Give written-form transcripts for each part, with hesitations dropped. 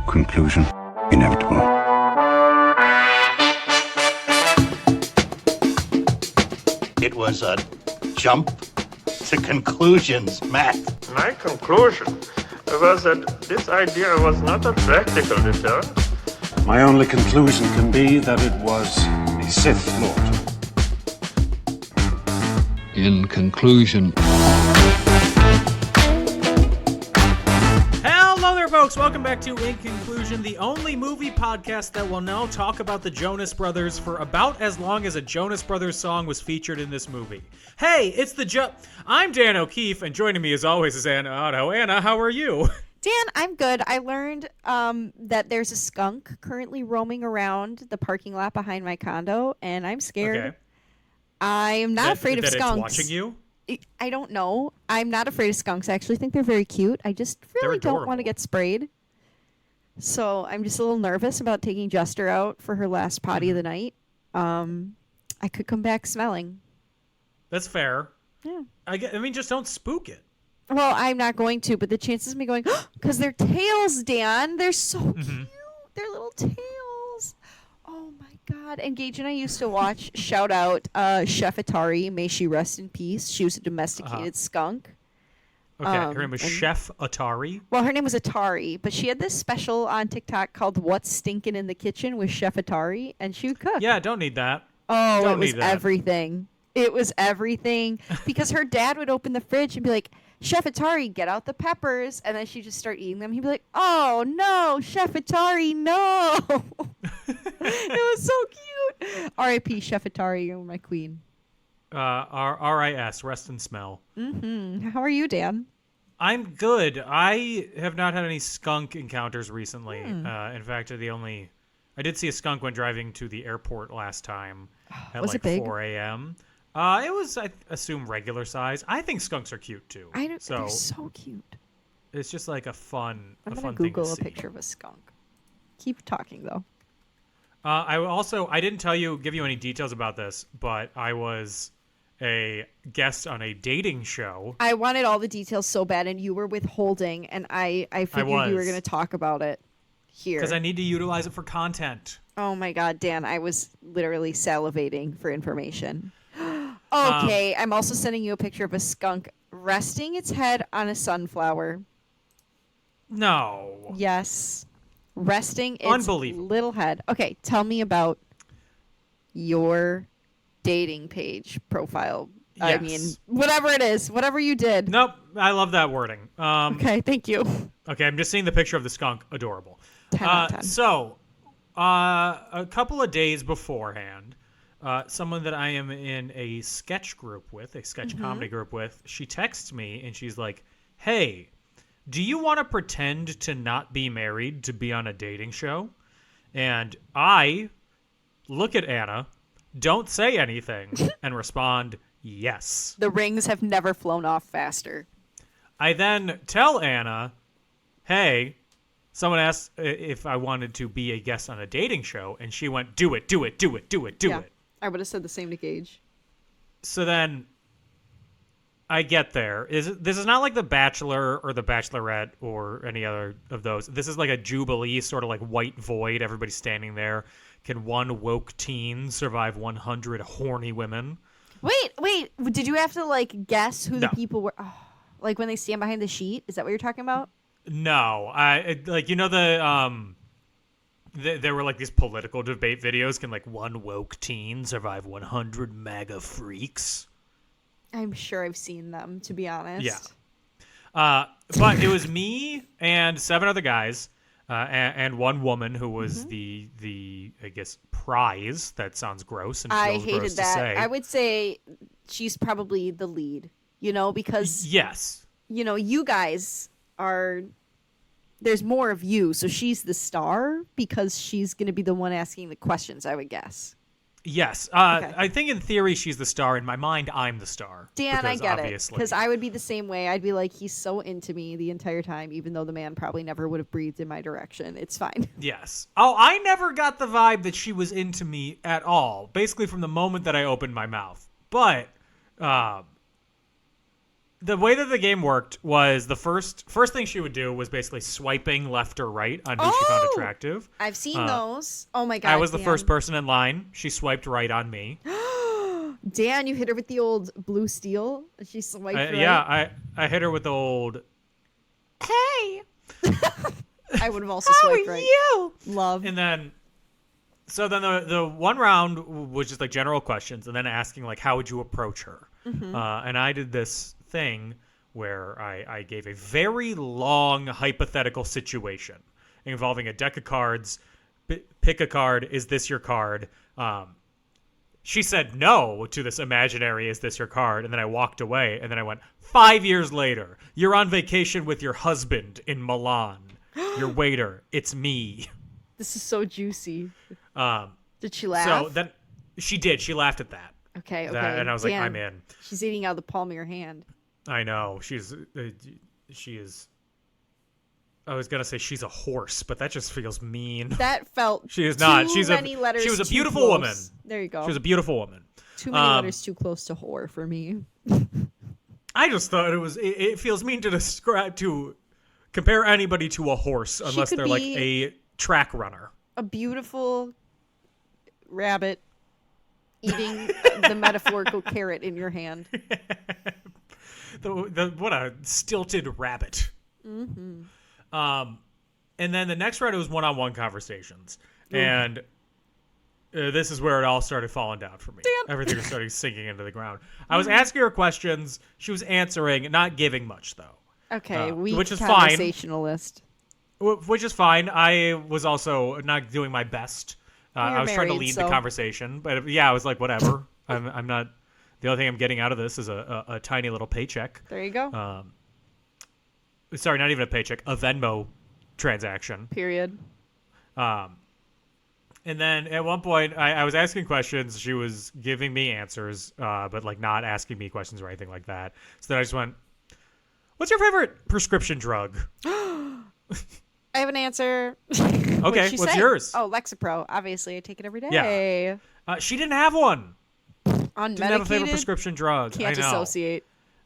Conclusion inevitable. It was a jump to conclusions, Matt. My conclusion was that this idea was not a practical deterrent. My only conclusion can be that it was a Sith Lord. In conclusion. Hello there, folks. Welcome back to In Conclusion, the only movie podcast that will now talk about the Jonas Brothers for about as long as a Jonas Brothers song was featured in this movie. Hey, it's the I'm Dan O'Keefe, and joining me as always is Anna Otto. Anna, how are you? Dan, I'm good. I learned that there's a skunk currently roaming around the parking lot behind my condo, and I'm scared. Okay. I am not afraid of skunks. It's watching you? I don't know. I'm not afraid of skunks. I actually think they're very cute. I just really don't want to get sprayed. So I'm just a little nervous about taking Jester out for her last potty of the night. I could come back smelling. That's fair. Yeah. I mean, just don't spook it. Well, I'm not going to, but the chances of me going, because their tails, Dan, they're so cute. Their little tails. Oh, my God. And Gage and I used to watch, shout out, Chef Atari, may she rest in peace. She was a domesticated skunk. Okay, her name was Chef Atari? Well, her name was Atari, but she had this special on TikTok called What's Stinking in the Kitchen with Chef Atari, and she would cook. Yeah, don't need that. Oh, it was everything. It was everything. Because her dad would open the fridge and be like, Chef Atari, get out the peppers. And then she'd just start eating them. He'd be like, oh, no, Chef Atari, no. It was so cute. R.I.P. Chef Atari, you're my queen. R.I.S., rest and smell. How are you, Dan? I'm good. I have not had any skunk encounters recently. In fact, I did see a skunk when driving to the airport last time at Was like it big? 4 a.m. It was, I assume, regular size. I think skunks are cute too. They're so cute. It's just like a fun I'm thing going to to Google a see. picture of a skunk. Keep talking, though. I didn't give you any details about this, but I was a guest on a dating show. I wanted all the details so bad, and you were withholding, and I figured you were going to talk about it here. Because I need to utilize it for content. Oh, my God, Dan. I was literally salivating for information. Okay, I'm also sending you a picture of a skunk resting its head on a sunflower. No. Yes. Resting its Unbelievable. little head. Okay, tell me about your dating page profile. Yes. I mean, whatever it is, whatever you did. Nope. I love that wording. Okay, thank you. Okay, I'm just seeing the picture of the skunk. Adorable. 10 out of 10. So, a couple of days beforehand, someone that I am in a sketch group with, a sketch comedy group with, she texts me and she's like, hey, do you want to pretend to not be married to be on a dating show? And I look at Anna, don't say anything, and respond, yes. The rings have never flown off faster. I then tell Anna, hey, someone asked if I wanted to be a guest on a dating show, and she went, do it, do it, do it, do it, do it. I would have said the same to Gage. So then I get there. This is not like The Bachelor or The Bachelorette or any other of those. This is like a Jubilee, sort of like white void. Everybody's standing there. Can one woke teen survive 100 horny women? Wait. Did you have to, like, guess who No. the people were? Oh, like when they stand behind the sheet? Is that what you're talking about? No. There were like these political debate videos. Can like one woke teen survive 100 MAGA freaks? I'm sure I've seen them, to be honest. Yeah. But it was me and 7 other guys and one woman who was the I guess prize. That sounds gross and feels I gross hated to that. say. I would say she's probably the lead, because, yes. You guys are, there's more of you. So she's the star because she's going to be the one asking the questions, I would guess. Yes. Okay. I think in theory she's the star. In my mind, I'm the star. Dan, I get obviously. it. Because I would be the same way. I'd be like, he's so into me the entire time, even though the man probably never would have breathed in my direction. It's fine. Yes. Oh, I never got the vibe that she was into me at all, basically from the moment that I opened my mouth. But the way that the game worked was the first thing she would do was basically swiping left or right on who she found attractive. I've seen those. Oh my god! I was the Dan. first person in line. She swiped right on me. Dan, you hit her with the old blue steel. She swiped right. Yeah, I hit her with the old. Hey. I would have also swiped right. You? Love. And then, so then the one round was just like general questions, and then asking like how would you approach her. And I did this thing where I gave a very long hypothetical situation involving a deck of cards. Pick a card. Is this your card? She said no to this imaginary, is this your card? And then I walked away, and then I went, 5 years later, you're on vacation with your husband in Milan. Your waiter, it's me. This is so juicy. Did she laugh? So then she did. She laughed at that. Okay. And I was like, Dan, I'm in. She's eating out of the palm of your hand. I know. She is. I was gonna say she's a horse, but that just feels mean. That felt. She is not. Too many letters she was a too beautiful close. woman. There you go. She was a beautiful woman. Too many letters too close to whore for me. I just thought it feels mean to compare anybody to a horse unless they're like a track runner. A beautiful rabbit eating the metaphorical carrot in your hand. What a stilted rabbit. Mm-hmm. And then the next round was one-on-one conversations, and this is where it all started falling down for me. Damn. Everything was starting sinking into the ground. I was asking her questions, she was answering, not giving much though. Okay, which is conversationalist. Which is fine. I was also not doing my best. I was trying to lead the conversation, but yeah, I was like, whatever. I'm not. The only thing I'm getting out of this is a tiny little paycheck. There you go. Sorry, not even a paycheck, a Venmo transaction. Period. And then at one point, I was asking questions. She was giving me answers, but like not asking me questions or anything like that. So then I just went, "What's your favorite prescription drug?" I have an answer. Okay, what's yours? Oh, Lexapro. Obviously, I take it every day. Yeah. She didn't have one. Unmedicated. Didn't have a favorite prescription drug. Can't I know. associate.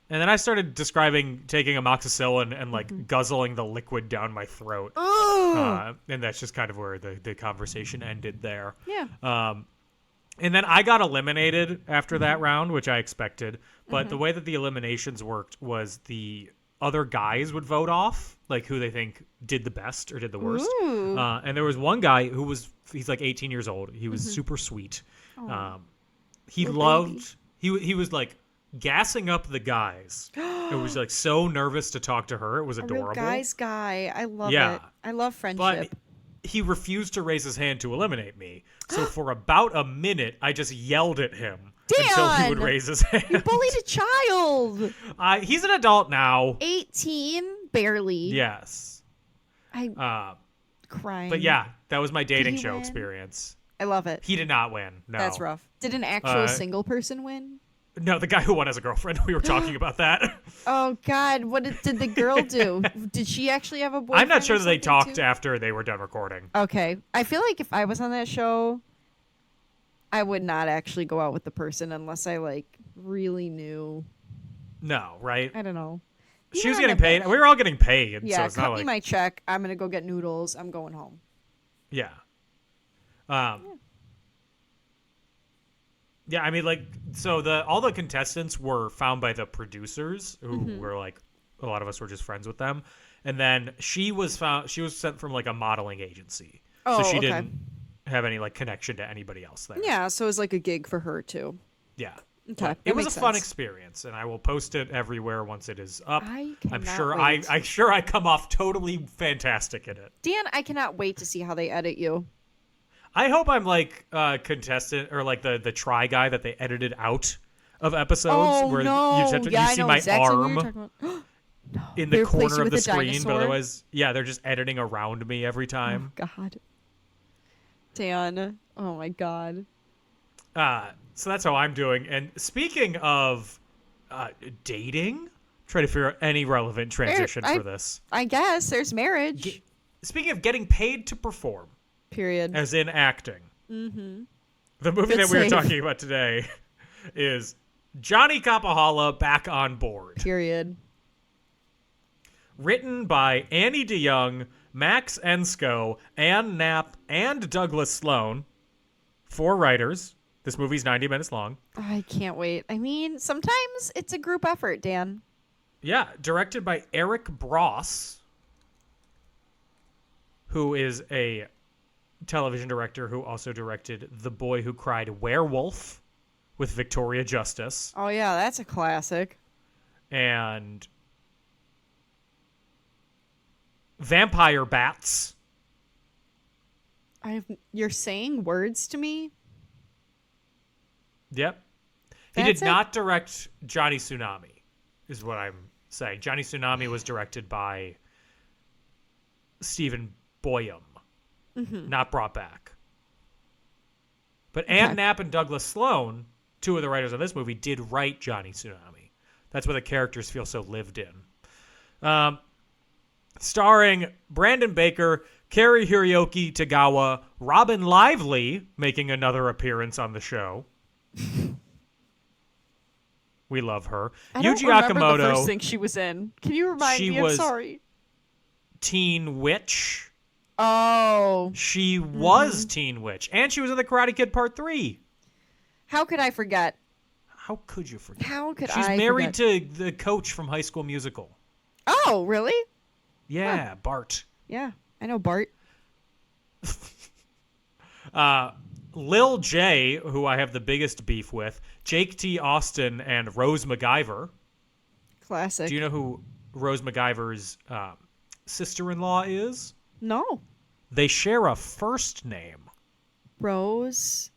And then I started describing taking amoxicillin and like guzzling the liquid down my throat. And that's just kind of where the conversation ended there. Yeah. And then I got eliminated after that round, which I expected. But the way that the eliminations worked was the other guys would vote off, like who they think did the best or did the worst. And there was one guy who he's like 18 years old. He was super sweet. He loved, he was like gassing up the guys. It was like so nervous to talk to her. It was adorable. A real guy's guy. I love it. I love friendship. But he refused to raise his hand to eliminate me. So for about a minute, I just yelled at him until he would raise his hand. You bullied a child. He's an adult now. 18? Barely. Yes. Crying. But yeah, that was my dating show win? experience. I love it. He did not win. No. That's rough. Did an actual single person win? No, the guy who won has a girlfriend. We were talking about that. Oh, God. What did the girl do? Did she actually have a boyfriend? I'm not sure that they talked after they were done recording. Okay. I feel like if I was on that show, I would not actually go out with the person unless I, like, really knew. No, right? I don't know. She was getting paid. We were all getting paid. Yeah, so it's cut not me like... my check. I'm going to go get noodles. I'm going home. Yeah. Yeah, I mean, like, so all the contestants were found by the producers, who were like, a lot of us were just friends with them, and then she was sent from like a modeling agency, so she didn't have any like connection to anybody else there. Yeah, so it was like a gig for her too. Yeah. Okay, it was a fun experience, and I will post it everywhere once it is up. I'm sure wait. I'm sure I come off totally fantastic in it. Dan, I cannot wait to see how they edit you. I hope I'm like contestant or like the try guy that they edited out of episodes where you see my arm in the corner of the screen, but otherwise, yeah, they're just editing around me every time. Oh, God. Dan. Oh my God. So that's how I'm doing. And speaking of dating, try to figure out any relevant transition for this. I guess there's marriage. Speaking of getting paid to perform. Period. As in acting. Mm-hmm. The movie that we were talking about today is Johnny Kapahala back on board. Period. Written by Annie DeYoung, Max Ensko, Ann Knapp, and Douglas Sloan. 4 writers. This movie's 90 minutes long. I can't wait. I mean, sometimes it's a group effort, Dan. Yeah, directed by Eric Bross, who is a television director who also directed The Boy Who Cried Werewolf with Victoria Justice. Oh, yeah, that's a classic. And Vampire Bats. You're saying words to me? Yep. He That's did not direct Johnny Tsunami, is what I'm saying. Johnny Tsunami was directed by Stephen Boyum, not brought back. But Ann Knapp and Douglas Sloan, 2 of the writers on this movie, did write Johnny Tsunami. That's why the characters feel so lived in. Starring Brandon Baker, Cary Hiroyuki Tagawa, Robin Lively making another appearance on the show. We love her. I Yuji don't remember Akamoto. the first thing she was in. Can you remind She me? I'm was- sorry. Teen Witch. Oh. She was Teen Witch. And she was in The Karate Kid Part 3. How could I forget? How could you forget? How could She's I married forget? to the coach from High School Musical. Oh, really? Yeah, Bart. Yeah, I know Bart. Lil J, who I have the biggest beef with, Jake T. Austin, and Rose MacGyver. Classic. Do you know who Rose MacGyver's sister-in-law is? No. They share a first name. Rose.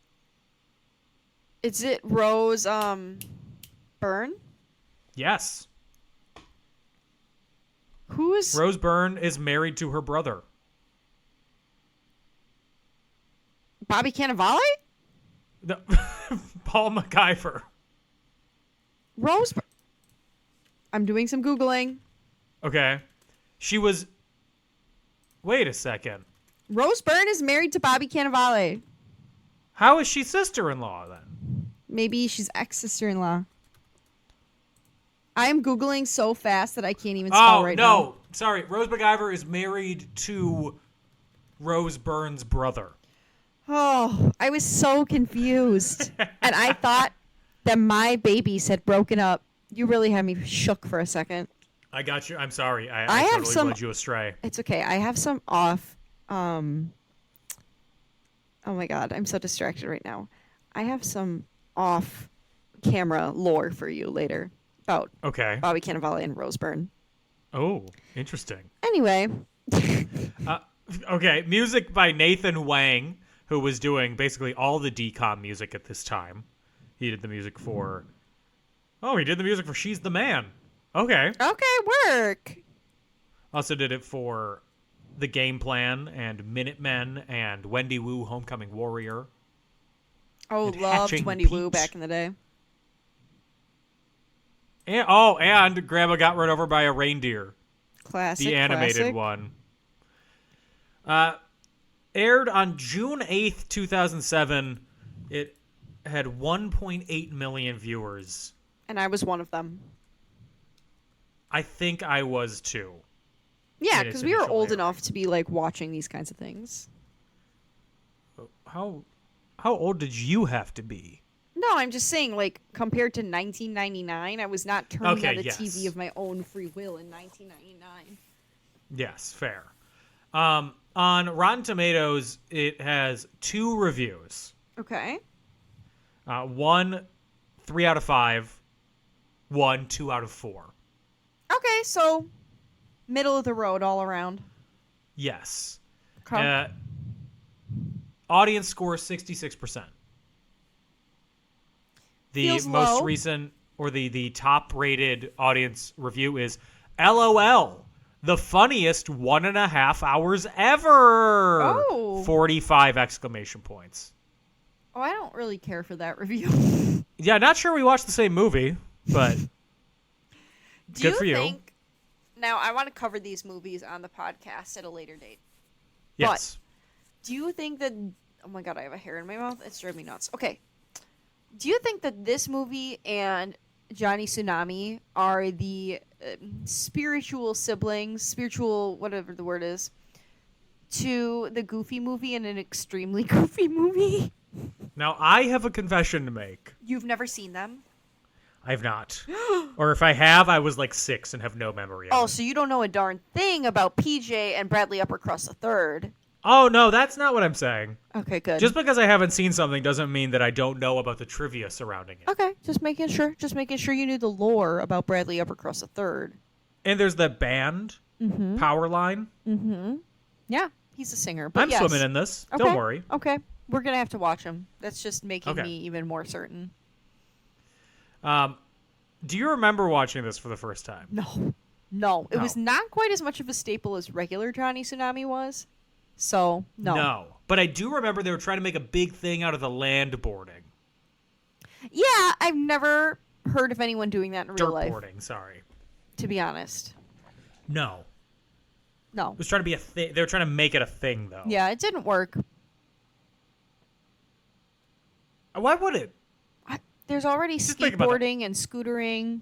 Is it Rose, Byrne? Yes. Who's... Rose Byrne is married to her brother. Bobby Cannavale? No, Paul MacGyver. Rose... I'm doing some Googling. Okay. She was... Wait a second. Rose Byrne is married to Bobby Cannavale. How is she sister-in-law then? Maybe she's ex-sister-in-law. I am Googling so fast that I can't even spell right now. No. Sorry. Rose MacGyver is married to Rose Byrne's brother. Oh, I was so confused. And I thought that my babies had broken up. You really had me shook for a second. I got you. I'm sorry. I have totally some- led you astray. It's okay. I have some off. Oh my god, I'm so distracted right now. I have some off-camera lore for you later about Okay. Bobby Cannavale and Rose Byrne. Oh, interesting. Anyway, Okay, music by Nathan Wang, who was doing basically all the DCOM music at this time. He did the music for... Oh, he did the music for She's the Man. Okay. work. Also did it for The Game Plan and Minutemen and Wendy Wu, Homecoming Warrior. Oh, And loved Hatching Wendy Wu Peach. back in the day. And Grandma Got Run Over by a Reindeer. Classic. The animated classic. one. Aired on June 8th, 2007. It had 1.8 million viewers. And I was one of them. I think I was too. Yeah, in its because we were initial old airing. enough to be like watching these kinds of things. How old did you have to be? No, I'm just saying, like, compared to 1999, I was not turning Okay, on the yes. TV of my own free will in 1999. Yes, fair. On Rotten Tomatoes, it has 2 reviews. Okay. 1, 3 out of 5. 1, 2 out of 4. Okay, so middle of the road all around. Yes. Okay. Audience score 66%. The Feels most low. recent, or the top rated audience review is LOL, the funniest 1.5 hours ever. Oh. 45 exclamation points. Oh, I don't really care for that review. Yeah, not sure we watched the same movie, but Do good for you. think... Now, I want to cover these movies on the podcast at a later date. Yes. Do you think that... Oh my god, I have a hair in my mouth. It's driving me nuts. Okay. Do you think that this movie and Johnny Tsunami are the spiritual siblings, spiritual whatever the word is, to the Goofy movie and an extremely goofy movie? Now, I have a confession to make. You've never seen them? I have not. Or if I have, I was like 6 and have no memory of Oh, it. so you don't know a darn thing about PJ and Bradley Uppercross III. Oh, no, that's not what I'm saying. Okay, good. Just because I haven't seen something doesn't mean that I don't know about the trivia surrounding it. Okay, just making sure. Just making sure you knew the lore about Bradley Uppercross III. And there's the band, Powerline. Yeah, he's a singer. But I'm yes. swimming in this. Okay. Don't worry. Okay, we're gonna have to watch him. That's just making Okay. me even more certain. Do you remember watching this for the first time? No, it was No. not quite as much of a staple as regular Johnny Tsunami was. So no. No. But I do remember they were trying to make a big thing out of the land boarding. Yeah, I've never heard of anyone doing that in real Dirt life. boarding, sorry. To be honest, No. no. It was trying to be a thing. They were trying to make it a thing, though. Yeah, it didn't work. Why would it? There's already Just think about that. skateboarding and scootering.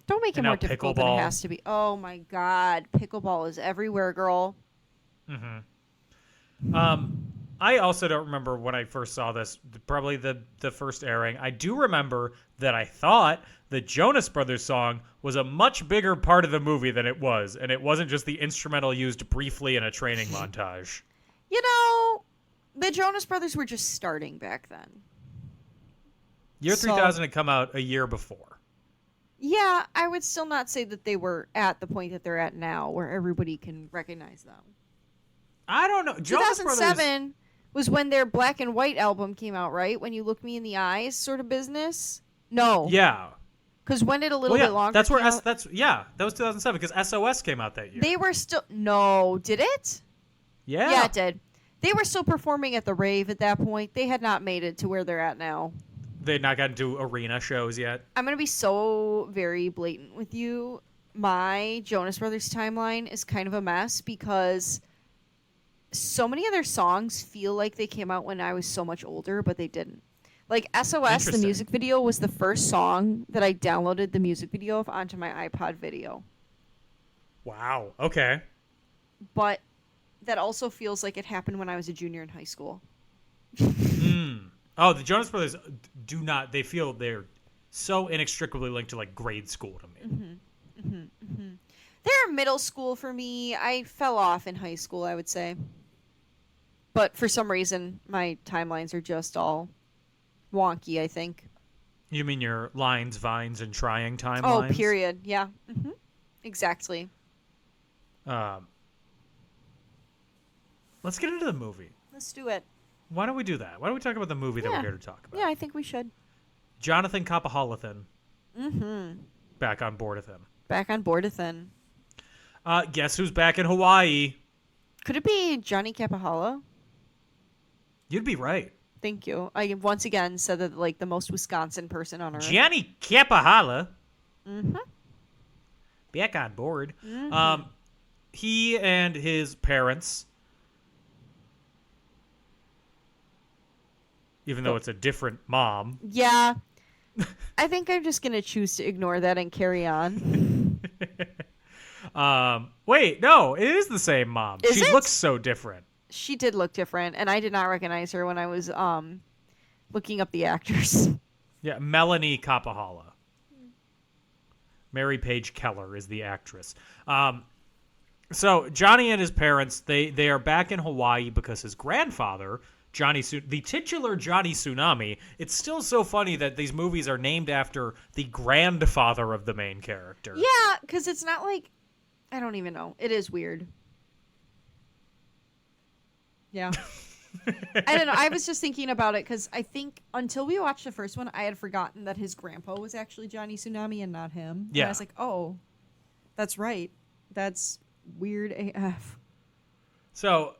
Don't make it And more now difficult than it pickleball. has to be. Oh my god, pickleball is everywhere, girl. I also don't remember when I first saw this, probably the first airing. I do remember that I thought the Jonas Brothers song was a much bigger part of the movie than it was, and it wasn't just the instrumental used briefly in a training montage. You know, the Jonas Brothers were just starting back then. Year So- 3000 had come out a year before. Yeah, I would still not say that they were at the point that they're at now, where everybody can recognize them. I don't know. Jonas Brothers. 2007 was when their Black and White album came out, right? When You Look Me in the Eyes sort of business? No. Yeah. Because when did A Little Well, yeah. Bit Longer That's where came out? that was 2007 because SOS came out that year. They were still... No, did it? yeah. Yeah, it did. They were still performing at the rave at that point. They had not made it to where they're at now. They'd not gotten to arena shows yet. I'm going to be so very blatant with you. My Jonas Brothers timeline is kind of a mess because so many of their songs feel like they came out when I was so much older, but they didn't. Like SOS, the Interesting. music video, was the first song that I downloaded the music video of onto my iPod video. Wow. Okay. But that also feels like it happened when I was a junior in high school. Oh, the Jonas Brothers do not. They feel they're so inextricably linked to like grade school to me. They're middle school for me. I fell off in high school, I would say. But for some reason, my timelines are just all wonky, I think. You mean your lines, vines, and trying timelines? Oh, period. Yeah. Exactly. Let's get into the movie. Let's do it. Why don't we do that? Why don't we talk about the movie that we're here to talk about? Yeah, I think we should. Jonathan Kapahala. Back on board with him. Back on board with then. Guess who's back in Hawaii? Could it be Johnny Kapahala? You'd be right. Thank you. I once again said that like the most Wisconsin person on earth. Johnny Kapahala. Back on board. He and his parents, even though it's a different mom. Yeah. I think I'm just going to choose to ignore that and carry on. Wait, no, it is the same mom. Is She it? looks so different. She did look different, and I did not recognize her when I was looking up the actors. Yeah, Melanie Kapahala. Mary Page Keller is the actress. So Johnny and his parents, they are back in Hawaii because his grandfather, the titular Johnny Tsunami. It's still so funny that these movies are named after the grandfather of the main character. Yeah, because it's not like... I don't even know. It is weird. Yeah. I don't know. I was just thinking about it because I think until we watched the first one, I had forgotten that his grandpa was actually Johnny Tsunami and not him. Yeah. And I was like, oh, that's right. That's weird AF. So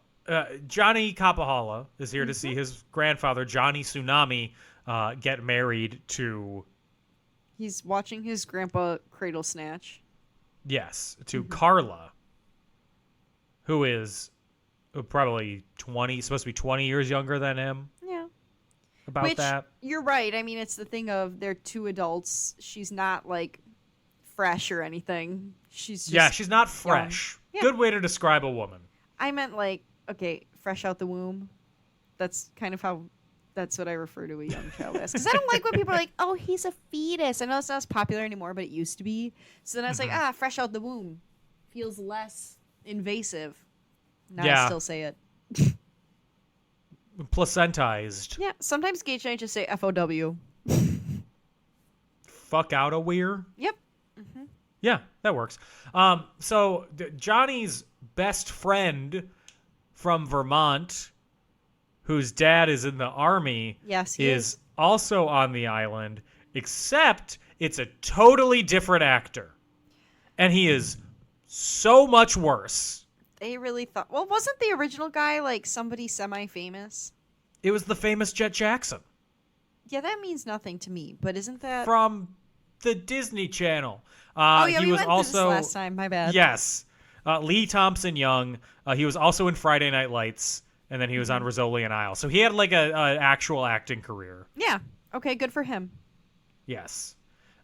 Johnny Kapahala is here to see his grandfather, Johnny Tsunami, get married to... He's watching his grandpa cradle snatch. Yes, to Carla, who is probably 20, supposed to be 20 years younger than him. Yeah. about that. You're right. I mean, it's the thing of they're two adults. She's not like fresh or anything. She's just she's not fresh. Yeah. Good way to describe a woman. I meant like, okay, fresh out the womb. That's kind of that's what I refer to a young child as. Because I don't like when people are like, oh, he's a fetus. I know it's not as popular anymore, but it used to be. So then I was like, fresh out the womb. Feels less invasive. Now I still say it. Placentized. Yeah, sometimes Gage and I just say FOW. Fuck out a weir. Yep. Yeah, that works. So Johnny's best friend from Vermont, whose dad is in the army, He is also on the island, except it's a totally different actor. And he is so much worse. They really thought... Well, wasn't the original guy like somebody semi-famous? It was the famous Jet Jackson. Yeah, that means nothing to me, but isn't that... From the Disney Channel. He was went through this last time. My bad. Yes. Lee Thompson Young. He was also in Friday Night Lights, and then he was on Rizzoli and Isle. So he had like a actual acting career. Yeah. Okay, good for him. Yes.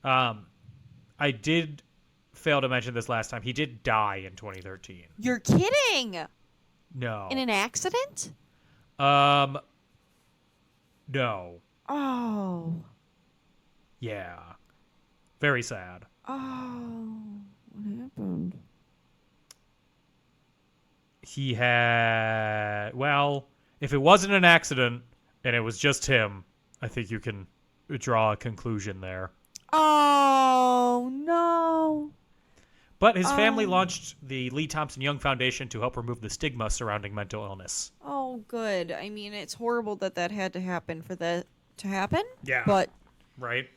I did fail to mention this last time. He did die in 2013. You're kidding! No. In an accident? No. Oh. Yeah. Very sad. Oh. What happened? He had... Well, if it wasn't an accident and it was just him, I think you can draw a conclusion there. Oh, no. But his family launched the Lee Thompson Young Foundation to help remove the stigma surrounding mental illness. Oh, good. I mean, it's horrible that had to happen for that to happen. Yeah. But... Right?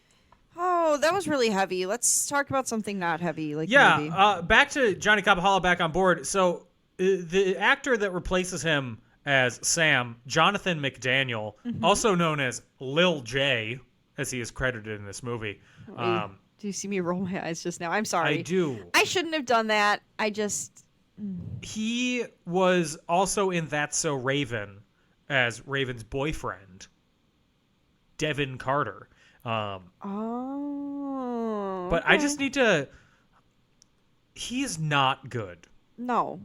Oh, that was really heavy. Let's talk about something not heavy. Like the movie. Back to Johnny Kapahala back on board. So the actor that replaces him as Sam, Jonathan McDaniel, also known as Lil J, as he is credited in this movie. Do you see me roll my eyes just now? I'm sorry. I do. I shouldn't have done that. He was also in That's So Raven as Raven's boyfriend, Devin Carter. But I just need to... He is not good. No.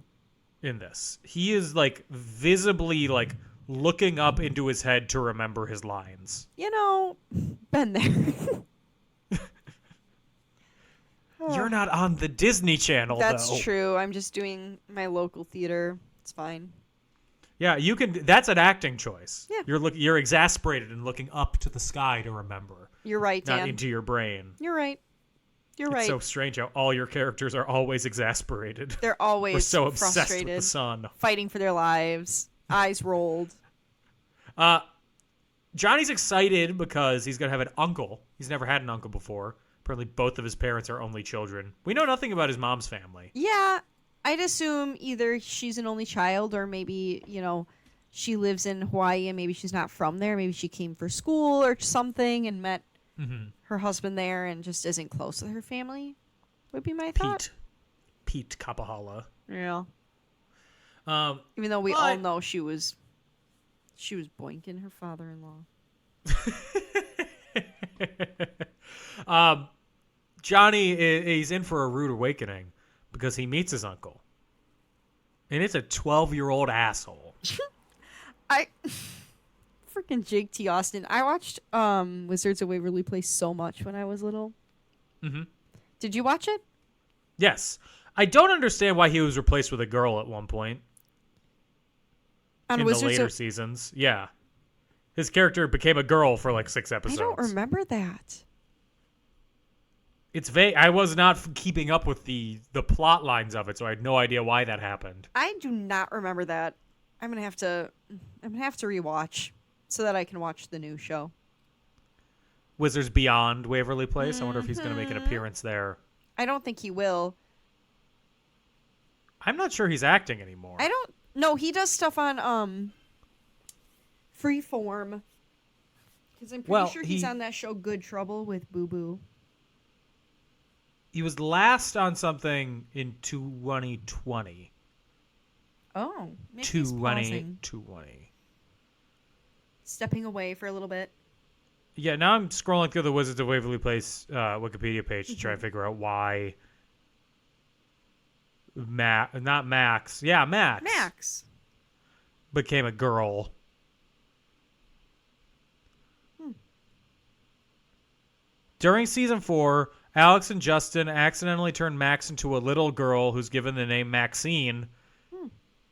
In this. He is, like, visibly, like, looking up into his head to remember his lines. You know, been there. You're not on the Disney Channel, That's though. true. I'm just doing my local theater. It's fine. Yeah, you can... That's an acting choice. Yeah. You're exasperated and looking up to the sky to remember. You're right, Dan. Not into your brain. You're right. You're right. It's so strange how all your characters are always exasperated. They're always We're so obsessed frustrated, with the sun. fighting for their lives, eyes rolled. Johnny's excited because he's going to have an uncle. He's never had an uncle before. Apparently both of his parents are only children. We know nothing about his mom's family. Yeah, I'd assume either she's an only child or maybe, she lives in Hawaii and maybe she's not from there. Maybe she came for school or something and met her husband there and just isn't close with her family, would be my thought. Pete Kapahala. Yeah. Even though we all know she was boinking her father-in-law. Johnny is in for a rude awakening because he meets his uncle. And it's a 12-year-old asshole. Freaking Jake T. Austin. I watched Wizards of Waverly Place so much when I was little. Mm-hmm. Did you watch it? Yes. I don't understand why he was replaced with a girl at one point. On in Wizards the later seasons. Yeah. His character became a girl for like 6 episodes. I don't remember that. It's vague. I was not keeping up with the plot lines of it, so I had no idea why that happened. I do not remember that. I'm gonna have to rewatch so that I can watch the new show. Wizards Beyond Waverly Place. I wonder if he's going to make an appearance there. I don't think he will. I'm not sure he's acting anymore. No, he does stuff on Freeform. Because I'm pretty sure he's on that show Good Trouble with Boo Boo. He was last on something in 2020. Oh, maybe 2020. stepping away for a little bit. Yeah, now I'm scrolling through the Wizards of Waverly Place Wikipedia page to try and figure out why Max became a girl. During season 4, Alex and Justin accidentally turned Max into a little girl who's given the name Maxine.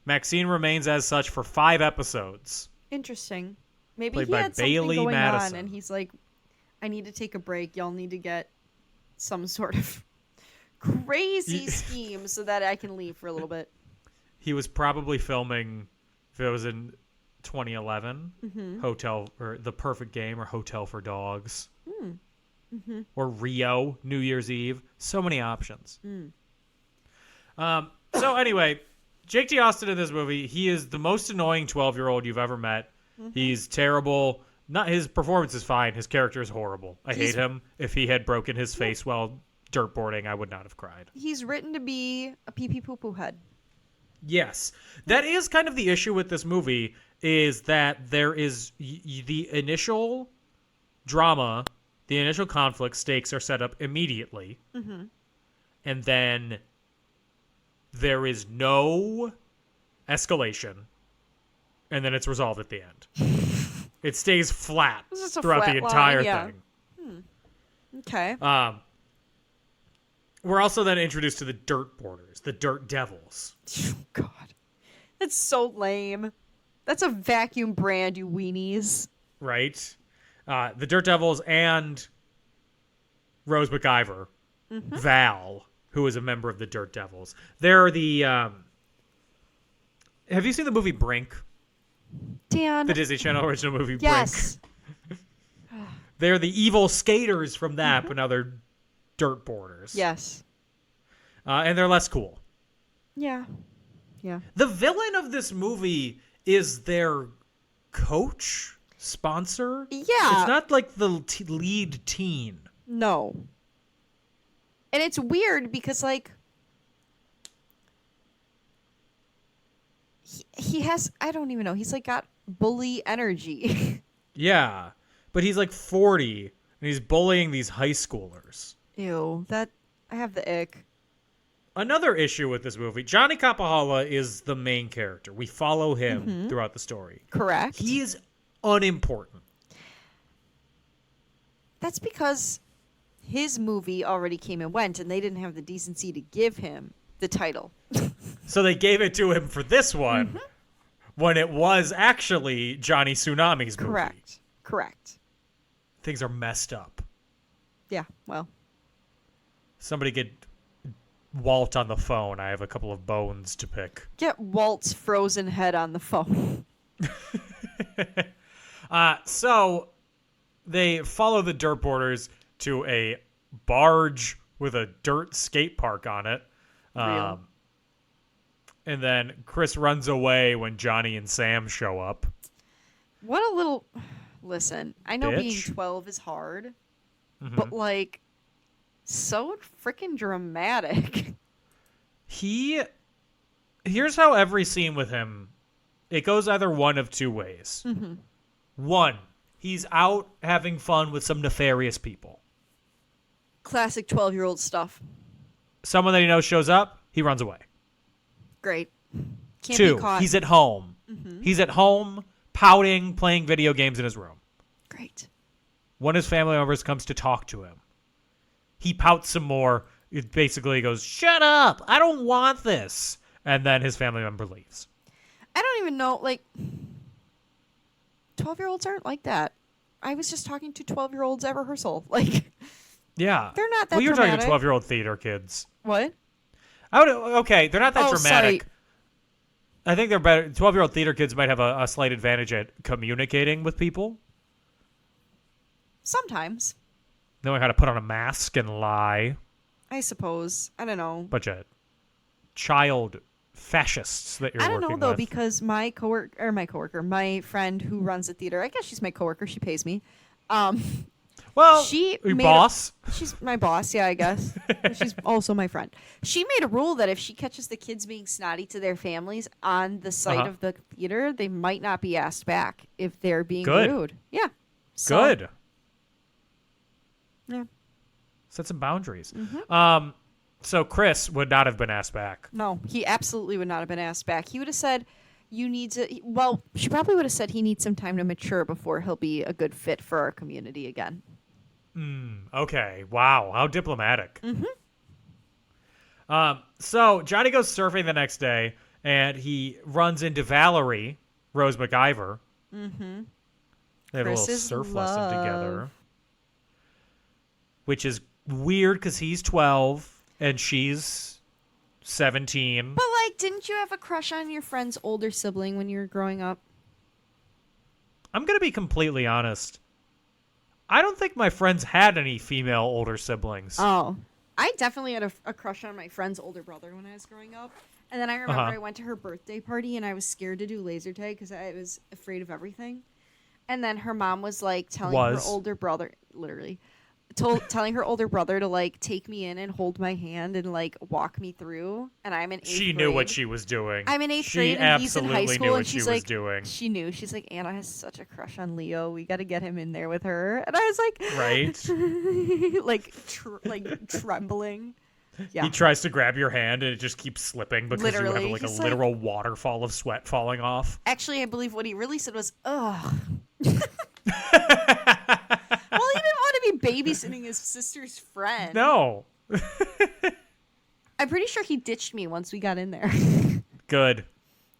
Maxine remains as such for 5 episodes. Interesting. Maybe Played he by had something Bailey going Madison. on, and he's like, I need to take a break. Y'all need to get some sort of crazy scheme so that I can leave for a little bit. He was probably filming, if it was in 2011, Hotel or The Perfect Game or Hotel for Dogs. Or Rio, New Year's Eve. So many options. So anyway, Jake T. Austin in this movie, he is the most annoying 12-year-old you've ever met. He's terrible. Not his performance is fine. His character is horrible. I hate him. If he had broken his face while dirtboarding, I would not have cried. He's written to be a pee-pee poo-poo head. Yes. That is kind of the issue with this movie, is that there is the initial drama, the initial conflict stakes are set up immediately. And then there is no escalation. And then it's resolved at the end. It stays flat It's a throughout flat the entire line, yeah. thing. Okay. We're also then introduced to the Dirt Boarders, the Dirt Devils. God. That's so lame. That's a vacuum brand, you weenies. Right? The Dirt Devils and Rose McIver, Val, who is a member of the Dirt Devils. They're the... have you seen the movie Brink? Dan. The Disney Channel original movie Yes. Brink. They're the evil skaters from that, but now they're dirt boarders. Yes. And they're less cool. Yeah. Yeah. The villain of this movie is their coach, sponsor. Yeah. It's not like the lead teen. No. And it's weird because, like, he has, I don't even know, he's, like, got bully energy. Yeah. But he's like 40, and he's bullying these high schoolers. Ew. I have the ick. Another issue with this movie, Johnny Kapahala is the main character. We follow him throughout the story. Correct. He is unimportant. That's because his movie already came and went, and they didn't have the decency to give him the title. So they gave it to him for this one when it was actually Johnny Tsunami's movie. Correct. Things are messed up. Yeah, well. Somebody get Walt on the phone. I have a couple of bones to pick. Get Walt's frozen head on the phone. So they follow the dirt boarders to a barge with a dirt skate park on it. Real. And then Chris runs away when Johnny and Sam show up. What a little... Listen, I know being Bitch. 12 is hard, but, like, so freaking dramatic. Here's how every scene with him, it goes either one of two ways. One, he's out having fun with some nefarious people. Classic 12-year-old stuff. Someone that he knows shows up, he runs away. Great. Can't Two, be caught. he's at home. He's at home, pouting, playing video games in his room. Great. One of his family members comes to talk to him. He pouts some more. It basically goes, "Shut up! I don't want this." And then his family member leaves. I don't even know, like, 12-year-olds aren't like that. I was just talking to 12-year-olds at rehearsal. Like, Yeah. they're not that Well, you're dramatic. talking to 12-year-old theater kids. What? Okay, they're not that Oh, dramatic. sorry. I think they're better. 12-year-old theater kids might have a slight advantage at communicating with people. Sometimes. Knowing how to put on a mask and lie. I suppose. I don't know. Bunch of child fascists that you're I don't know, working though, with. because my friend who runs the theater, I guess she's my coworker, she pays me. Well, She your made boss. She's my boss, yeah, I guess. She's also my friend. She made a rule that if she catches the kids being snotty to their families on the site of the theater, they might not be asked back if they're being Good. rude. Yeah. So, Good. Yeah. Set some boundaries. Mm-hmm. So Chris would not have been asked back. No, he absolutely would not have been asked back. He would have said, you need to, well, she probably would have said he needs some time to mature before he'll be a good fit for our community again. Okay. Wow. How diplomatic. So Johnny goes surfing the next day, and he runs into Valerie, Rose MacGyver. Mm-hmm. They have a little Chris's surf love. lesson together, which is weird because he's 12 and she's 17. But, like, didn't you have a crush on your friend's older sibling when you were growing up? I'm going to be completely honest. I don't think my friends had any female older siblings. Oh. I definitely had a crush on my friend's older brother when I was growing up. And then I remember I went to her birthday party and I was scared to do laser tag because I was afraid of everything. And then her mom was like telling her older brother, literally, telling her older brother to like take me in and hold my hand and like walk me through. And I'm in 8th grade. She knew what she was doing. I'm in 8th grade and he's in high school. And she's like, she knew. She's like, Anna has such a crush on Leo. We got to get him in there with her. And I was like, right, like trembling. Yeah. He tries to grab your hand and it just keeps slipping because you Literally, have like a he's literal waterfall of sweat falling off. Actually, I believe what he really said was, ugh. Well, he didn't want to be babysitting his sister's friend. No. I'm pretty sure he ditched me once we got in there. Good.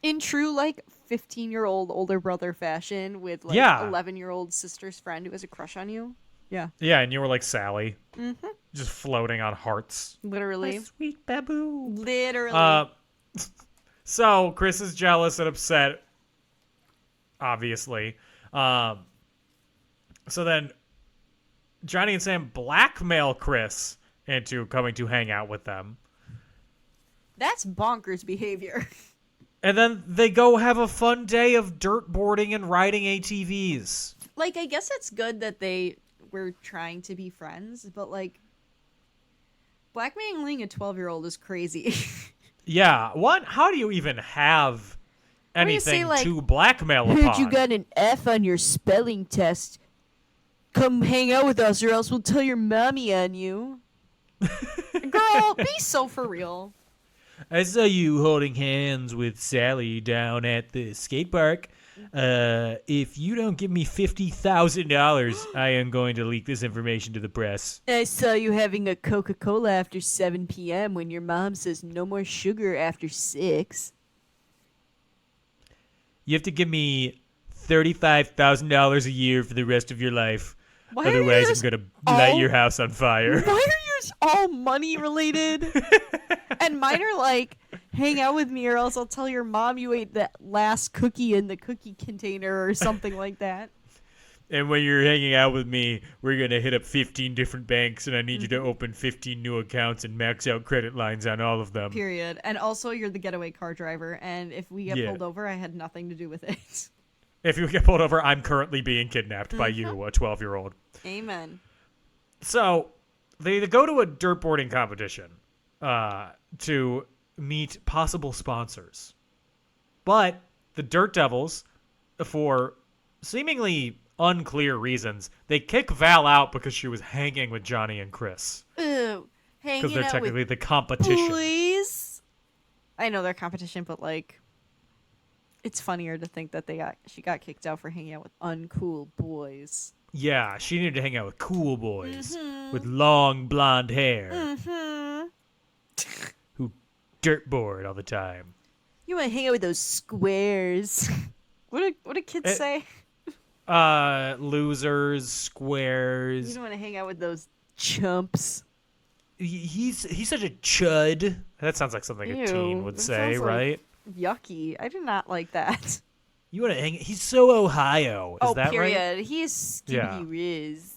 In true, like, 15-year-old older brother fashion with, like, 11-year-old sister's friend who has a crush on you. Yeah. Yeah, and you were like Sally. Mm-hmm. Just floating on hearts. Literally. My sweet baboo. Literally. So Chris is jealous and upset, obviously. So then Johnny and Sam blackmail Chris into coming to hang out with them. That's bonkers behavior. And then they go have a fun day of dirt boarding and riding ATVs. Like, I guess it's good that they were trying to be friends, but, like, blackmailing a 12-year-old is crazy. Yeah. How do you even have anything say, like, to blackmail upon? Heard you got an F on your spelling test. Come hang out with us or else we'll tell your mommy on you. Girl, be so for real. I saw you holding hands with Sally down at the skate park. If you don't give me $50,000, I am going to leak this information to the press. I saw you having a Coca-Cola after 7 p.m. when your mom says no more sugar after 6. You have to give me $35,000 a year for the rest of your life. Otherwise, I'm going to light your house on fire. Why are yours all money related? And mine are like, hang out with me or else I'll tell your mom you ate that last cookie in the cookie container or something like that. And when you're hanging out with me, we're going to hit up 15 different banks, and I need you to open 15 new accounts and max out credit lines on all of them. Period. And also, you're the getaway car driver, and if we get pulled over, I had nothing to do with it. If you get pulled over, I'm currently being kidnapped by you, a 12-year-old. Amen. So they go to a dirt boarding competition to meet possible sponsors. But the Dirt Devils, for seemingly unclear reasons, they kick Val out because she was hanging with Johnny and Chris. Ooh, hanging because they're out technically with the competition. boys. I know they're competition, but like, it's funnier to think that she got kicked out for hanging out with uncool boys. Yeah, she needed to hang out with cool boys with long blonde hair who dirtboard all the time. You want to hang out with those squares? What do kids say? Losers, squares. You don't want to hang out with those chumps. He's such a chud. That sounds like something a teen would say, right? Yucky. I do not like that. You want to hang? He's so Ohio. Is that period. right? He is skinny Riz.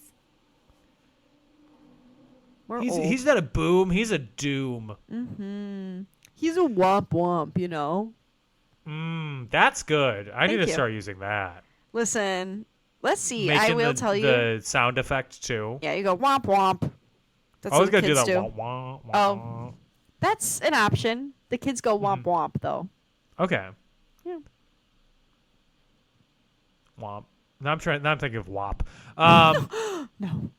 He's not a boom. He's a doom. Mm-hmm. He's a womp womp, you know. That's good. I need to you. start using that. Listen, Let's see. Making I will tell you. the sound effect too. Yeah, you go womp womp. That's I was what gonna do kids that. do. Wah, wah, wah. Oh. That's an option. The kids go womp womp though. Okay. Yeah. Womp. Now I'm thinking of WAP. No.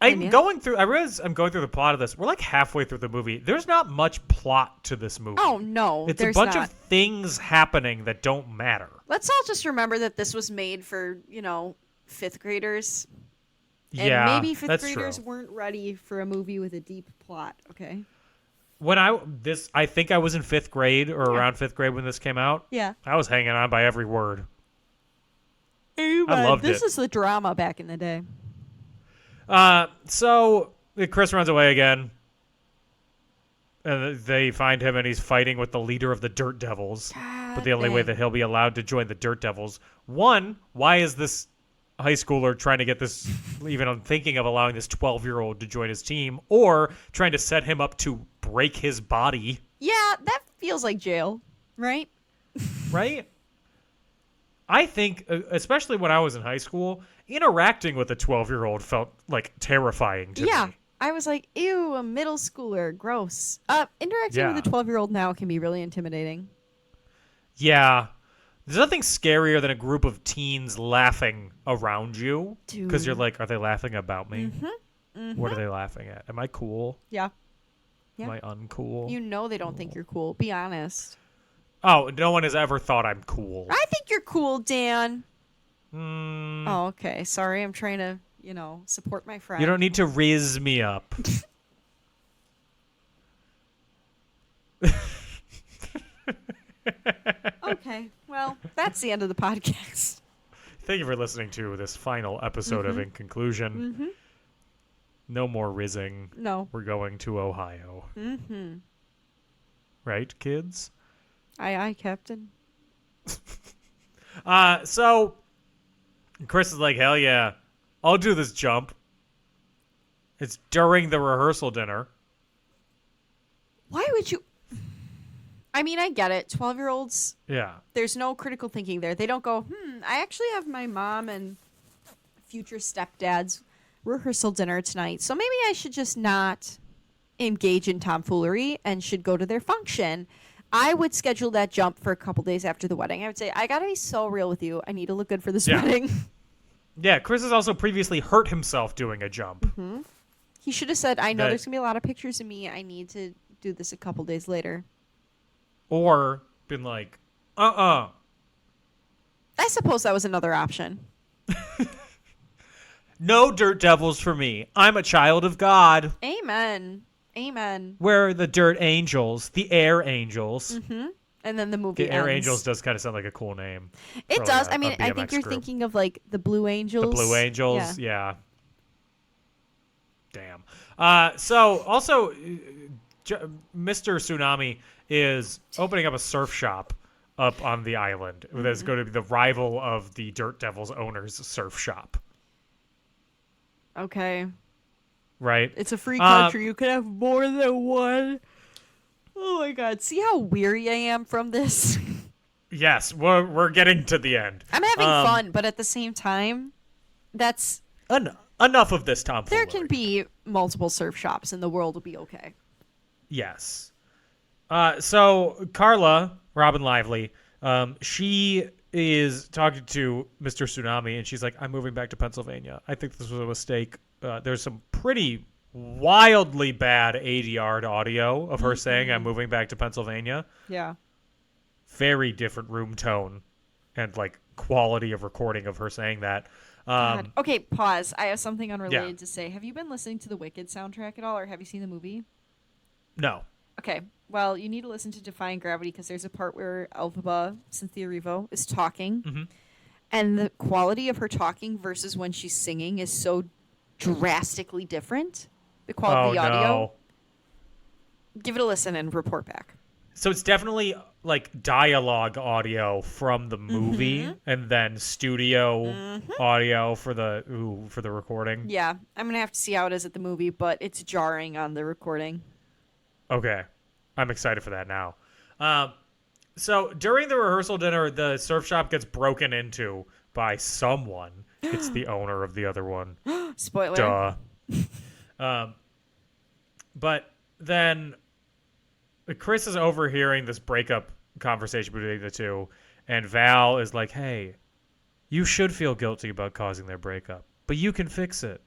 I'm going through. I realize I'm going through the plot of this. We're like halfway through the movie. There's not much plot to this movie. Oh no, it's there's a bunch not. of things happening that don't matter. Let's all just remember that this was made for 5th graders. And Yeah, maybe 5th that's graders true. weren't ready for a movie with a deep plot. Okay. When I think I was in 5th grade or around 5th grade when this came out. Yeah. I was hanging on by every word. I loved this it. is the drama back in the day. So Chris runs away again, and they find him, and he's fighting with the leader of the Dirt Devils. But the only way that he'll be allowed to join the Dirt Devils, one, why is this high schooler trying to get this, even thinking of allowing this 12-year-old to join his team, or trying to set him up to break his body? Yeah, that feels like jail, right? Right? I think, especially when I was in high school, interacting with a 12-year-old felt like terrifying to me. I was like, ew, a middle schooler, gross. Interacting with a 12-year-old now can be really intimidating. Yeah. There's nothing scarier than a group of teens laughing around you. Because you're like, are they laughing about me? What are they laughing at? Am I cool? Yeah. Am I uncool? You know they don't think you're cool. Be honest. Oh, no one has ever thought I'm cool. I think you're cool, Dan. Oh, okay. Sorry, I'm trying to, support my friend. You don't need to riz me up. Okay. Well, that's the end of the podcast. Thank you for listening to this final episode of In Conclusion. No more rizzing. No. We're going to Ohio. Right, kids? Aye, aye, Captain. So Chris is like, hell yeah, I'll do this jump. It's during the rehearsal dinner. Why would you? I mean, I get it. 12-year-olds, Yeah. there's no critical thinking there. They don't go, I actually have my mom and future stepdad's rehearsal dinner tonight, so maybe I should just not engage in tomfoolery and should go to their function. I would schedule that jump for a couple days after the wedding. I would say, I gotta be so real with you. I need to look good for this wedding. Yeah, Chris has also previously hurt himself doing a jump. He should have said, I know there's gonna be a lot of pictures of me. I need to do this a couple days later. Or been like, I suppose that was another option. no Dirt Devils for me. I'm a child of God. Amen. Amen. We're the Dirt Angels, the Air Angels. And then the movie The Air ends. Angels does kind of sound like a cool name. It for, does. like, I mean, I think BMX you're group. thinking of like the Blue Angels. The Blue Angels, Yeah. Damn. So also, Mr. Tsunami is opening up a surf shop up on the island. That's going to be the rival of the Dirt Devils owner's surf shop. Okay. Right? It's a free country. You can have more than one. Oh my God. See how weary I am from this? Yes, we're getting to the end. I'm having fun, but at the same time, that's... Enough of this tomfoolery. There can be multiple surf shops and the world will be okay. Yes. So Carla, Robin Lively, she is talking to Mr. Tsunami, and she's like, I'm moving back to Pennsylvania. I think this was a mistake. There's some pretty wildly bad ADR audio of her saying, I'm moving back to Pennsylvania. Yeah. Very different room tone and, like, quality of recording of her saying that. God. Okay, pause. I have something unrelated Yeah. to say. Have you been listening to the Wicked soundtrack at all, or have you seen the movie? No. Okay, well, you need to listen to Defying Gravity because there's a part where Elphaba, Cynthia Erivo, is talking, and the quality of her talking versus when she's singing is so drastically different. The quality of the audio. No. Give it a listen and report back. So it's definitely like dialogue audio from the movie, and then studio audio for the recording. Yeah, I'm gonna have to see how it is at the movie, but it's jarring on the recording. Okay, I'm excited for that now. So during the rehearsal dinner, the surf shop gets broken into by someone, It's the owner of the other one. Spoiler. Duh. But then Chris is overhearing this breakup conversation between the two, and Val is like, hey, you should feel guilty about causing their breakup, but you can fix it.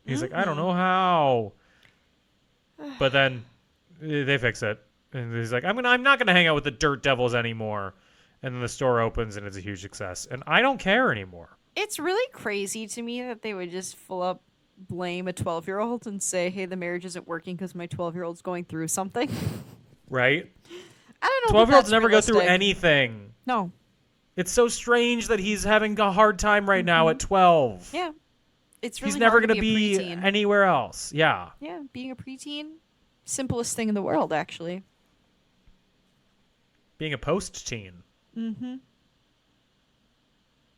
He's like, I don't know how. But then they fix it. And he's like, I'm not gonna hang out with the Dirt Devils anymore. And then the store opens and it's a huge success. And I don't care anymore. It's really crazy to me that they would just full up blame a 12-year-old and say, hey, the marriage isn't working because my 12-year-old's going through something. Right? I don't know. 12-year-olds never go through anything. No. It's so strange that he's having a hard time right now at 12. Yeah. It's really he's never going to be anywhere else. Yeah. Yeah, being a preteen, simplest thing in the world, actually. Being a post-teen. Mm-hmm.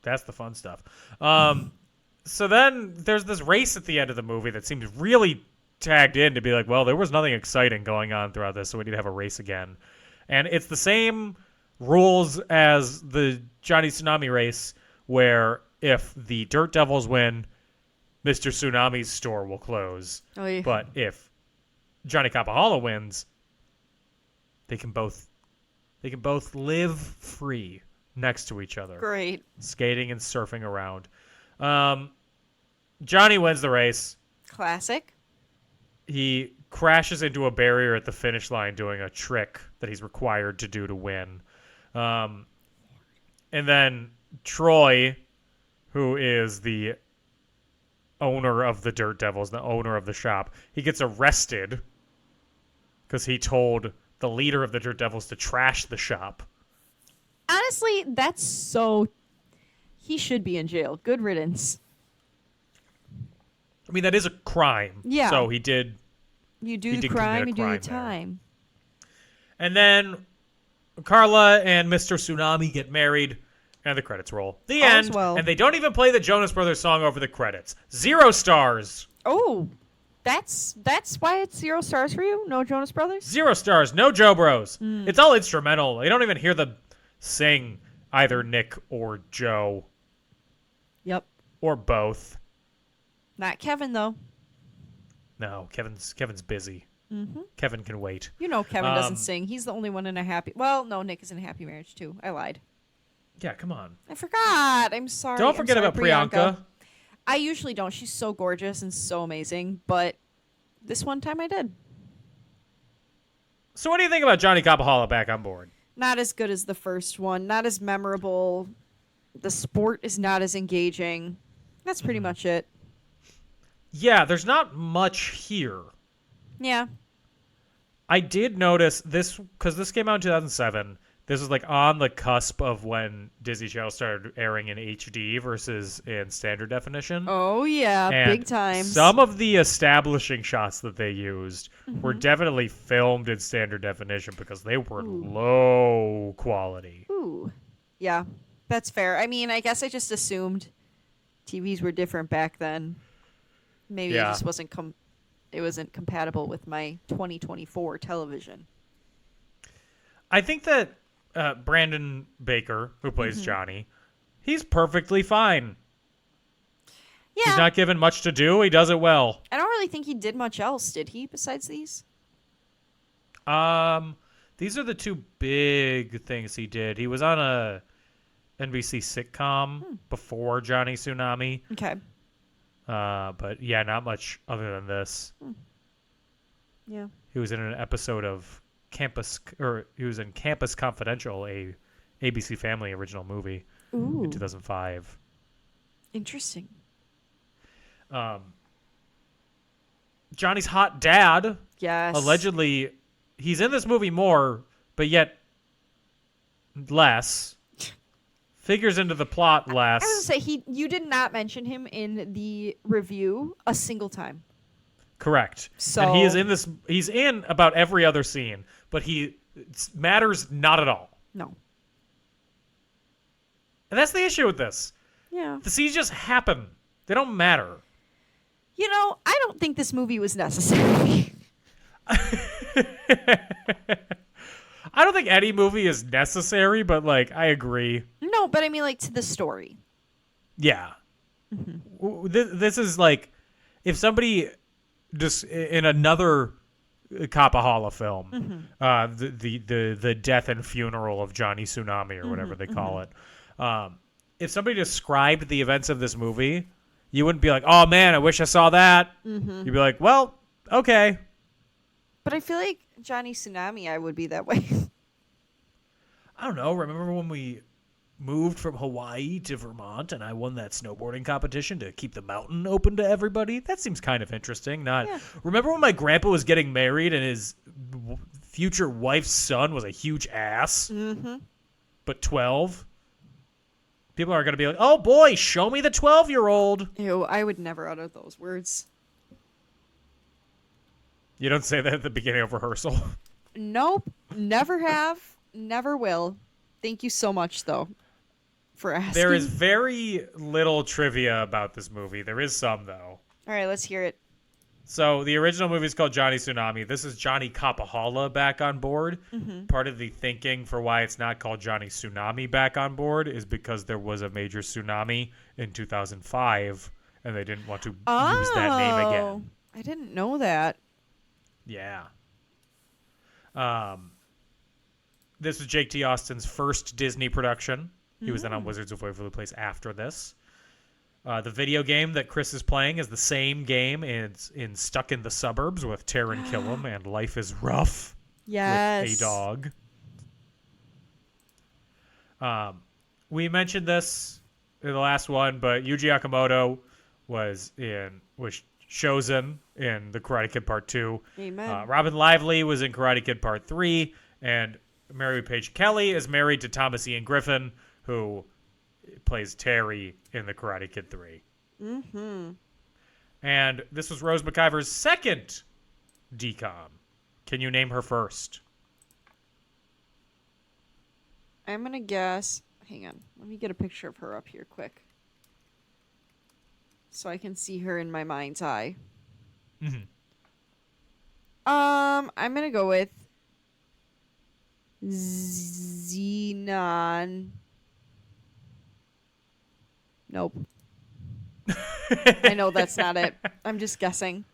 That's the fun stuff. So then there's this race at the end of the movie that seems really tagged in to be like, well, there was nothing exciting going on throughout this, so we need to have a race again. And it's the same rules as the Johnny Tsunami race, where if the Dirt Devils win, Mr. Tsunami's store will close. Oh, yeah. But if Johnny Kapahala wins, they can both live free next to each other. Great. Skating and surfing around. Johnny wins the race. Classic. He crashes into a barrier at the finish line doing a trick that he's required to do to win. And then Troy, who is the owner of the Dirt Devils, the owner of the shop, he gets arrested because he told the leader of the Dirt Devils to trash the shop. Honestly, that's so... He should be in jail. Good riddance. I mean, that is a crime. Yeah. So he did... You do he the did crime, commit you a do the crime there. time. And then Carla and Mr. Tsunami get married, and the credits roll. The All's end. well. And they don't even play the Jonas Brothers song over the credits. 0 stars. Oh, that's why it's 0 stars for you? No Jonas Brothers? 0 stars. No Joe Bros. It's all instrumental. You don't even hear them sing either Nick or Joe. Yep. Or both. Not Kevin, though. No, Kevin's busy. Mm-hmm. Kevin can wait. You know Kevin doesn't sing. He's the only one in a happy... Well, no, Nick is in a happy marriage, too. I lied. Yeah, come on. I forgot. I'm sorry. Don't forget about Priyanka. I usually don't. She's so gorgeous and so amazing, but this one time I did. So what do you think about Johnny Kapahala back on board? Not as good as the first one. Not as memorable. The sport is not as engaging. That's pretty much it. Yeah, there's not much here. Yeah. I did notice this, because this came out in 2007. This was like on the cusp of when Disney Channel started airing in HD versus in standard definition. Oh, yeah. And big time. Some of the establishing shots that they used were definitely filmed in standard definition because they were low quality. Ooh. Yeah, that's fair. I mean, I guess I just assumed TVs were different back then. Maybe it just wasn't it wasn't compatible with my 2024 television. I think that Brandon Baker, who plays Johnny, he's perfectly fine. Yeah. He's not given much to do. He does it well. I don't really think he did much else, did he, besides these? These are the two big things he did. He was on a NBC sitcom before Johnny Tsunami. Okay. But yeah, not much other than this. Yeah. He was in an episode of he was in Campus Confidential, a ABC Family original movie in 2005. Interesting. Johnny's hot dad. Yes. Allegedly, he's in this movie more, but yet less. Figures into the plot less. I was going to say, you did not mention him in the review a single time. Correct. So, and he is in this. He's in about every other scene, but he matters not at all. No. And that's the issue with this. Yeah. The scenes just happen. They don't matter. You know, I don't think this movie was necessary. I don't think any movie is necessary, but like I agree. No, but I mean, like, to the story. Yeah. This is like if somebody just in another Kapahala film, the death and funeral of Johnny Tsunami or whatever they call it. If somebody described the events of this movie, you wouldn't be like, "Oh man, I wish I saw that." You'd be like, "Well, okay." But I feel like Johnny Tsunami, I would be that way. I don't know. Remember when we moved from Hawaii to Vermont and I won that snowboarding competition to keep the mountain open to everybody? That seems kind of interesting. Remember when my grandpa was getting married and his future wife's son was a huge ass? But 12? People are going to be like, "Oh boy, show me the 12-year-old." Ew, I would never utter those words. You don't say that at the beginning of rehearsal. Nope. Never have. Never will. Thank you so much, though, for asking. There is very little trivia about this movie. There is some, though. All right, let's hear it. So the original movie is called Johnny Tsunami. This is Johnny Kapahala back on board. Part of the thinking for why it's not called Johnny Tsunami back on board is because there was a major tsunami in 2005, and they didn't want to use that name again. I didn't know that. Yeah. This was Jake T. Austin's first Disney production. He was then on Wizards of Waverly Place after this. The video game that Chris is playing is the same game in Stuck in the Suburbs with Taran Killam and Life is Rough Yes. with a dog. We mentioned this in the last one, but Yuji Okamoto was Shozen in The Karate Kid Part 2. Amen. Robin Lively was in Karate Kid Part 3, and Mary Page Kelly is married to Thomas Ian Griffin, who plays Terry in The Karate Kid 3. And this was Rose McIver's second DCOM. Can you name her first? I'm going to guess. Hang on. Let me get a picture of her up here quick. So I can see her in my mind's eye. I'm going to go with Xenon. Nope. I know that's not it. I'm just guessing.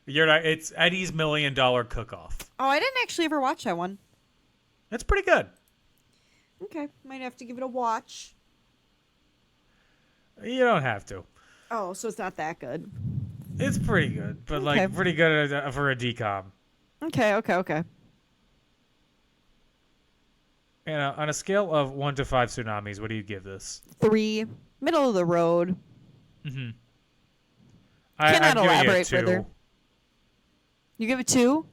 You're not. It's Eddie's $1 Million Cook-Off. Oh, I didn't actually ever watch that one. It's pretty good. Okay, might have to give it a watch. You don't have to. Oh, so it's not that good. It's pretty good, but like pretty good for a DCOM. Okay. And on a scale of 1 to 5 tsunamis, what do you give this? 3, middle of the road. I'm Cannot giving it a elaborate 2. further. You give it 2?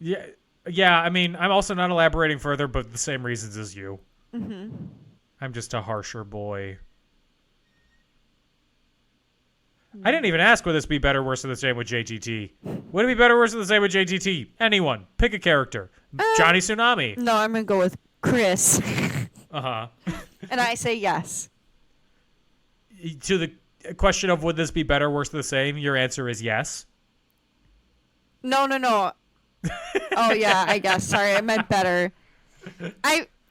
Yeah. I mean, I'm also not elaborating further, but the same reasons as you. I'm just a harsher boy. I didn't even ask, would this be better, worse, or the same with JTT? Would it be better, worse, or the same with JTT? Anyone. Pick a character. Johnny Tsunami. No, I'm going to go with Chris. Uh-huh. And I say yes. To the question of would this be better, worse, or the same, your answer is yes. No. Oh, yeah, I guess. Sorry, I meant better.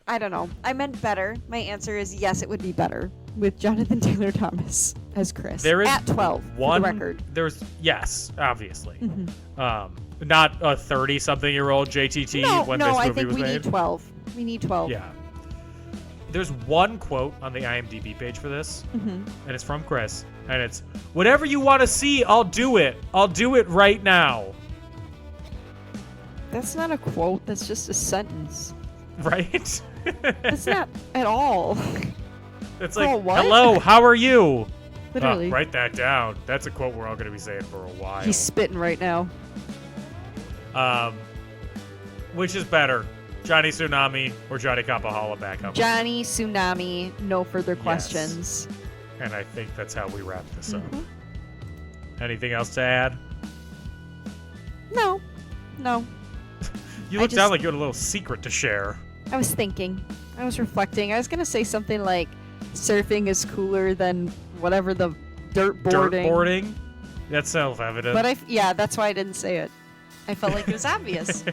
I don't know. I meant better. My answer is yes, it would be better with Jonathan Taylor Thomas as Chris. There is at 12 for the record. Yes, obviously. Not a 30-something-year-old JTT when this movie was made. No, I think we need 12. We need 12. Yeah. There's one quote on the IMDb page for this, and it's from Chris, and it's, "Whatever you want to see, I'll do it. I'll do it right now." That's not a quote. That's just a sentence. Right? That's not at all. It's like, what? "Hello, how are you?" Literally. Write that down. That's a quote we're all going to be saying for a while. He's spitting right now. Which is better, Johnny Tsunami or Johnny Kapahala back up? Johnny Tsunami, no further questions. And I think that's how we wrap this up. Anything else to add? No. You look down like you had a little secret to share. I was thinking. I was reflecting. I was going to say something like surfing is cooler than whatever the dirt boarding. Dirt boarding? That's self-evident. But that's why I didn't say it. I felt like it was obvious.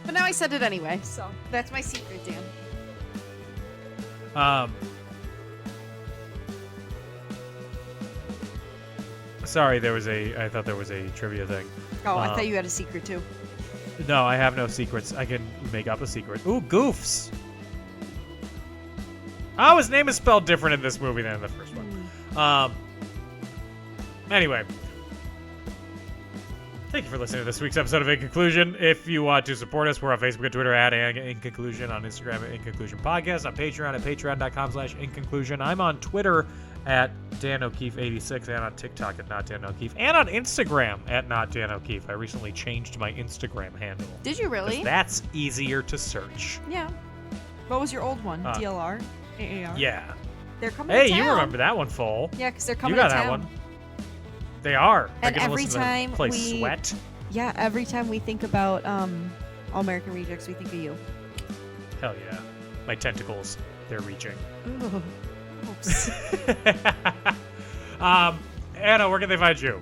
But now I said it anyway, so that's my secret, Dan. Sorry, I thought there was a trivia thing. Oh, I thought you had a secret too. No, I have no secrets. I can make up a secret. Ooh, Goofs. Oh, his name is spelled different in this movie than in the first one. Anyway. Thank you for listening to this week's episode of In Conclusion. If you want to support us, we're on Facebook and Twitter at In Conclusion, on Instagram at In Conclusion Podcast, on Patreon at patreon.com/InConclusion. I'm on Twitter at Dan O'Keefe86 and on TikTok at Not Dan O'Keefe and on Instagram at Not Dan O'Keefe. I recently changed my Instagram handle. Did you really? 'Cause that's easier to search. Yeah. What was your old one? DLR? AAR? Yeah. They're coming Hey, to town. you remember that one, Full. Yeah, because they're You coming got to town. that one. They are. And They're gonna every listen to them time play we- Sweat. Yeah, every time we think about All American Rejects, we think of you. Hell yeah. My tentacles, they're reaching. Ooh. Oops. Anna, where can they find you?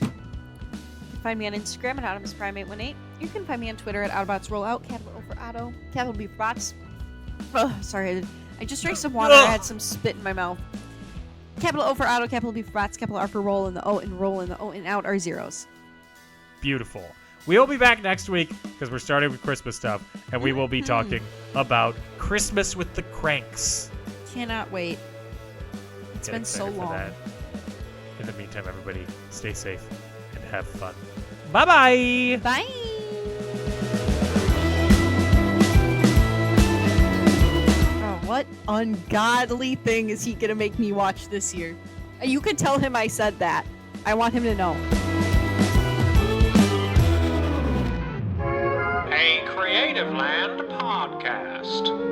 You can find me on Instagram at AutomusPrime818. You can find me on Twitter at AutobotsRollout, capital O for Auto, capital B for Bots. Oh, sorry, I just drank some water. I had some spit in my mouth. Capital O for Auto, capital B for Bots, capital R for Roll, and the O and Roll and the O and Out are zeros. Beautiful. We'll be back next week because we're starting with Christmas stuff, and we will be talking about Christmas with the Cranks. Cannot wait. It's Get been so excited for long. that. In the meantime, everybody, stay safe and have fun. Bye-bye! Bye! Oh, what ungodly thing is he gonna make me watch this year? You can tell him I said that. I want him to know. A Creative Land podcast.